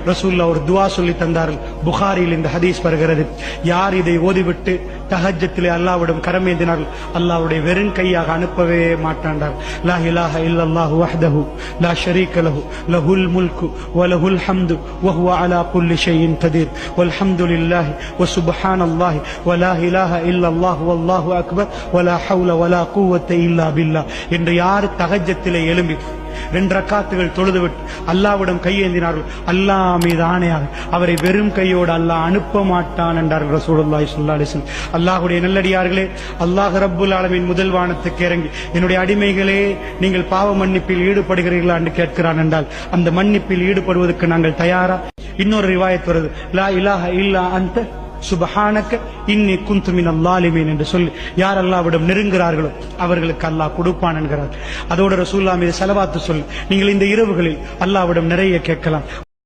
ரசூலுல்லாஹ் ஒரு துஆ சொல்லி தந்தார்கள். புகாரியில் இந்த ஹதீஸ் வருகிறது. யார் இதை ஓதிவிட்டு தஹஜ்ஜத்திலே அல்லாஹ்விடம் கரமேந்தினார்கள், அல்லாஹ்வுடைய வெறும் கையாக அனுப்பவே மாட்டாண்டார். லா இலாஹ இல்லல்லாஹு வஹ்தஹு லா ஷரீக லஹு லஹுல் முல்கு வ லஹுல் ஹம்து வ ஹுவ அலா குல்லி ஷைஇன் கதீர் வல்ஹம்துலில்லாஹி வ சுப்ஹானல்லாஹி வ லா இலாஹ இல்லல்லாஹு வல்லாஹு அக்பர் வ லா ஹவ்ல வ லா குவத்த இல்லா பில்லாஹ் என்று யார் தஹஜ்ஜத்திலே எழும்பி 2 ரக்காத்துகள் தொழுதுவிட்டு அல்லாஹ்விடம் கையேந்தினார்கள், அல்லாஹ் மீது ஆணையாக அவரை வெறும் கையோடு அல்லாஹ் அனுப்ப மாட்டான் என்றார்கள் ரசூலுல்லாஹி ஸல்லல்லாஹு அலைஹி வஸல்லம். அல்லாஹ்வுடைய நல்லடியார்களே, அல்லாஹ் ரப்புல் ஆலமீன் முதல் வானத்துக்கு இறங்கி என்னுடைய அடிமைகளே நீங்கள் பாவ மன்னிப்பில் ஈடுபடுகிறீர்களா என்று கேட்கிறான் என்றால் அந்த மன்னிப்பில் ஈடுபடுவதற்கு நாங்கள் தயாரா? இன்னொரு ரிவாயத் வருது, லா இலாஹ இல்லா அன்த சுப்ஹானக இன்னி குன்து மினல் ஸாலிமீன் என்று சொல்லி யார் அல்லாஹ்விடம் நெருங்குகிறார்களோ அவர்களுக்கு அல்லாஹ் கொடுப்பான் என்கிறார். அதோடு ரசூலுல்லாஹ் மீது ஸலவாத்து சொல்லி நீங்கள் இந்த இரவுகளில் அல்லாஹ்விடம் நிறைய கேட்கலாம்.